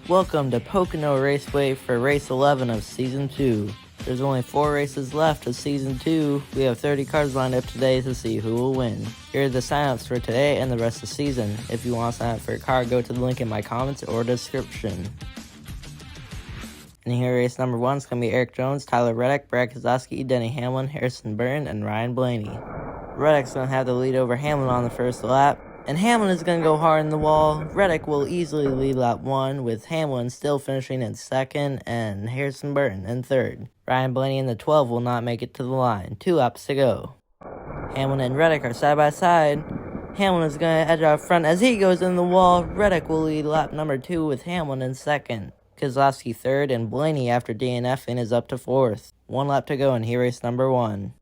Welcome to Pocono Raceway for race 11 of Season 2. There's only 4 races left of Season 2. We have 30 cars lined up today to see who will win. Here are the signups for today and the rest of the season. If you want to sign up for a car, go to the link in my comments or description. And here race number 1 is going to be Eric Jones, Tyler Reddick, Brad Keselowski, Denny Hamlin, Harrison Burton, and Ryan Blaney. Reddick's going to have the lead over Hamlin on the first lap. And Hamlin is going to go hard in the wall. Reddick will easily lead lap 1, with Hamlin still finishing in second and Harrison Burton in third. Ryan Blaney in the 12 will not make it to the line. 2 laps to go. Hamlin and Reddick are side by side. Hamlin is going to edge out front as he goes in the wall. Reddick will lead lap number 2 with Hamlin in second. Keselowski third, and Blaney after DNFing is up to fourth. 1 lap to go in here race number 1.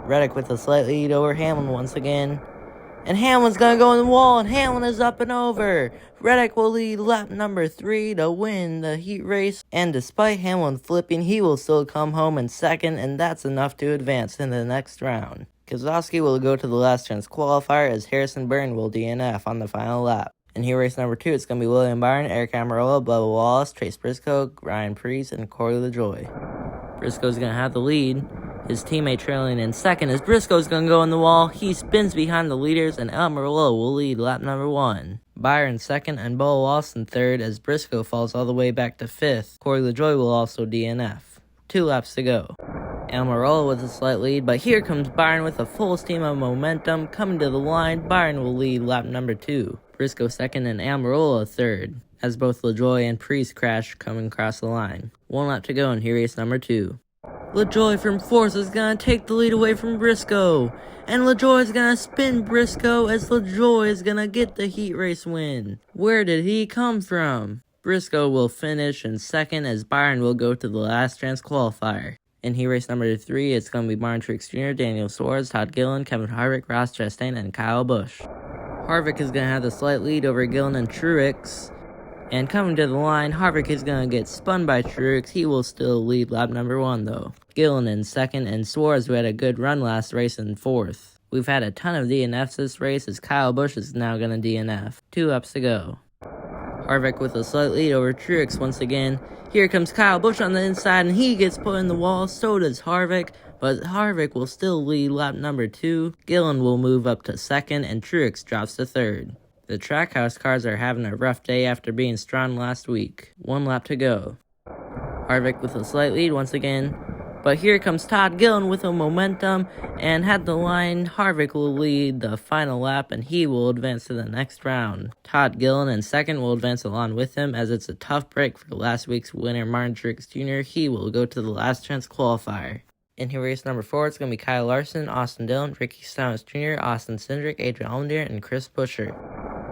Reddick with a slight lead over Hamlin once again. And Hamlin's going to go in the wall, and Hamlin is up and over. Reddick will lead lap number 3 to win the heat race. And despite Hamlin flipping, he will still come home in second, and that's enough to advance in the next round. Keselowski will go to the last chance qualifier as Harrison Burton will DNF on the final lap. And here race number 2, it's going to be William Byron, Eric Almirola, Bubba Wallace, Chase Briscoe, Ryan Preece, and Corey LaJoie. Briscoe's going to have the lead. His teammate trailing in second as Briscoe's going to go in the wall. He spins behind the leaders, and Almirola will lead lap number 1. Byron second and Bubba Wallace in third as Briscoe falls all the way back to fifth. Corey LaJoie will also DNF. 2 laps to go. Almirola with a slight lead, but here comes Byron with a full steam of momentum. Coming to the line, Byron will lead lap number 2. Briscoe second and Almirola third, as both LaJoie and Preece crash coming across the line. 1 lap to go in here race number 2. LaJoie from fourth is going to take the lead away from Briscoe. And LaJoie is going to spin Briscoe as LaJoie is going to get the heat race win. Where did he come from? Briscoe will finish in second as Byron will go to the last chance qualifier. In heat race number 3, it's going to be Martin Truex Jr., Daniel Suarez, Todd Gillen, Kevin Harvick, Ross Chastain, and Kyle Busch. Harvick is going to have the slight lead over Gillen and Truex. And coming to the line, Harvick is going to get spun by Truex. He will still lead lap number 1, though. Gillen in second, and Suarez, who had a good run last race, in fourth. We've had a ton of DNFs this race, as Kyle Busch is now going to DNF. 2 laps to go. Harvick with a slight lead over Truex once again. Here comes Kyle Busch on the inside, and he gets put in the wall. So does Harvick, but Harvick will still lead lap number 2. Gillen will move up to second, and Truex drops to third. The Trackhouse cars are having a rough day after being strong last week. 1 lap to go. Harvick with a slight lead once again. But here comes Todd Gillen with a momentum. And at the line, Harvick will lead the final lap and he will advance to the next round. Todd Gillen in second will advance along with him as it's a tough break for last week's winner Martin Truex Jr. He will go to the last chance qualifier. In here race number 4, it's going to be Kyle Larson, Austin Dillon, Ricky Stenhouse Jr., Austin Cindric, Adrian Allmendinger, and Chris Buescher.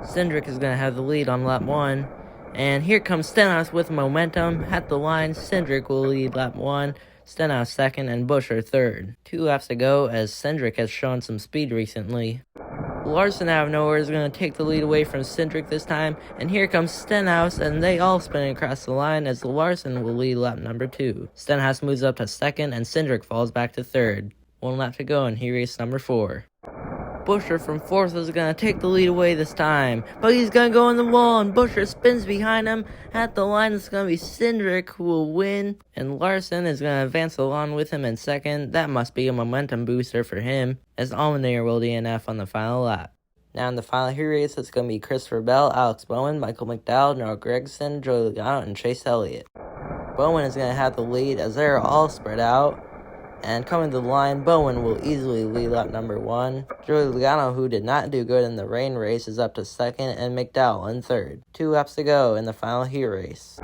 Cindric is going to have the lead on lap 1. And here comes Stenhouse with momentum. At the line, Cindric will lead lap 1, Stenhouse second, and Buescher third. 2 laps to go as Cindric has shown some speed recently. Larson out of nowhere is going to take the lead away from Cindric this time. And here comes Stenhouse, and they all spin across the line as Larson will lead lap number 2. Stenhouse moves up to second, and Cindric falls back to third. 1 lap to go in here race number 4. Buescher from fourth is going to take the lead away this time. But he's going to go in the wall, and Buescher spins behind him. At the line, it's going to be Cindric who will win. And Larson is going to advance along with him in second. That must be a momentum booster for him, as Allmendinger will DNF on the final lap. Now in the final heat race, it's going to be Christopher Bell, Alex Bowman, Michael McDowell, Noah Gragson, Joey Logano, and Chase Elliott. Bowman is going to have the lead as they're all spread out. And coming to the line, Bowen will easily lead lap number 1. Joey Logano, who did not do good in the rain race, is up to second, and McDowell in third. 2 laps to go in the final heat race.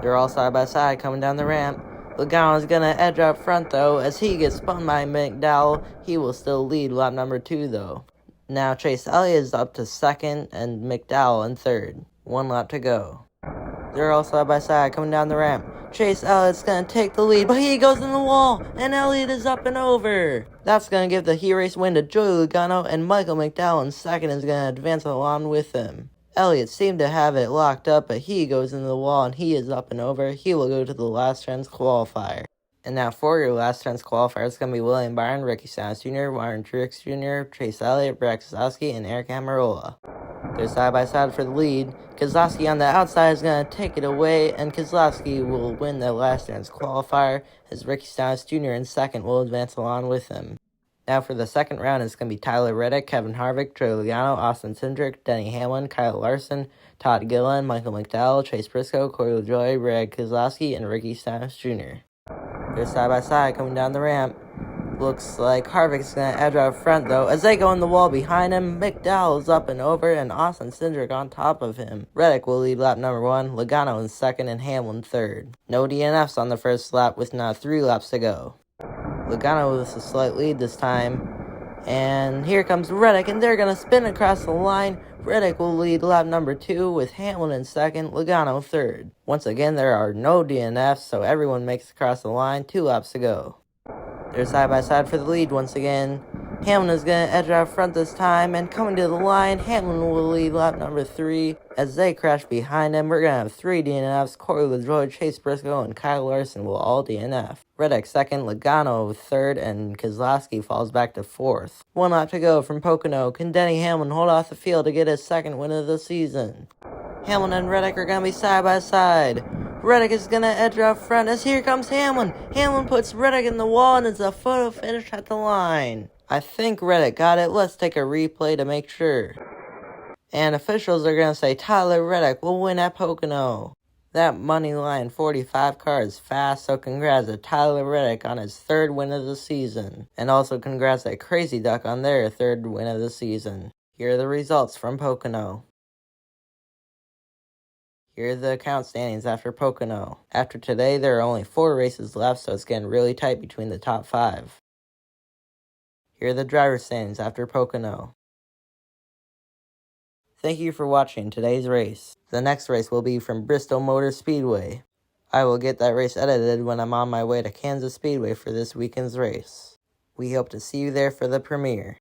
They're all side by side coming down the ramp. Logano is going to edge up front, though, as he gets spun by McDowell. He will still lead lap number 2, though. Now Chase Elliott is up to second, and McDowell in third. 1 lap to go. They're all side by side coming down the ramp. Chase Elliott's going to take the lead, but he goes in the wall, and Elliott is up and over. That's going to give the heat race win to Joey Logano, and Michael McDowell in second is going to advance along with him. Elliott seemed to have it locked up, but he goes into the wall, and he is up and over. He will go to the last chance qualifier. And now for your last chance qualifier, it's going to be William Byron, Ricky Stenhouse Jr., Martin Truex Jr., Chase Elliott, Brad Keselowski, and Eric Almirola. They're side by side for the lead. Kozlowski on the outside is going to take it away, and Kozlowski will win the last chance qualifier, as Ricky Stenhouse Jr. in second will advance along with him. Now for the second round, it's going to be Tyler Reddick, Kevin Harvick, Joey Logano, Austin Cindric, Denny Hamlin, Kyle Larson, Todd Gilliland, Michael McDowell, Chase Briscoe, Corey LaJoie, Brad Keselowski, and Ricky Stenhouse Jr. They're side by side coming down the ramp. Looks like Harvick's going to edge out front though, as they go in the wall behind him. McDowell's up and over, and Austin Cindric on top of him. Reddick will lead lap number 1, Logano in second, and Hamlin third. No DNFs on the first lap with now 3 laps to go. Logano with a slight lead this time, and here comes Reddick, and they're going to spin across the line. Reddick will lead lap number 2 with Hamlin in second, Logano third. Once again, there are no DNFs, so everyone makes it across the line. 2 laps to go. They're side by side for the lead once again. Hamlin is going to edge out front this time, and coming to the line, Hamlin will lead lap number 3 as they crash behind him. We're going to have 3 DNFs. Corey LaJoie, Chase Briscoe, and Kyle Larson will all DNF. Reddick second, Logano third, and Keselowski falls back to 4th. 1 lap to go from Pocono. Can Denny Hamlin hold off the field to get his second win of the season? Hamlin and Reddick are going to be side by side. Reddick is going to edge out front as here comes Hamlin. Hamlin puts Reddick in the wall, and it's a photo finish at the line. I think Reddick got it. Let's take a replay to make sure. And officials are going to say Tyler Reddick will win at Pocono. That money line 45 car is fast, so congrats to Tyler Reddick on his 3rd win of the season. And also congrats to Crazy Duck on their 3rd win of the season. Here are the results from Pocono. Here are the count standings after Pocono. After today, there are only 4 races left, so it's getting really tight between the top 5. Here are the driver standings after Pocono. Thank you for watching today's race. The next race will be from Bristol Motor Speedway. I will get that race edited when I'm on my way to Kansas Speedway for this weekend's race. We hope to see you there for the premiere.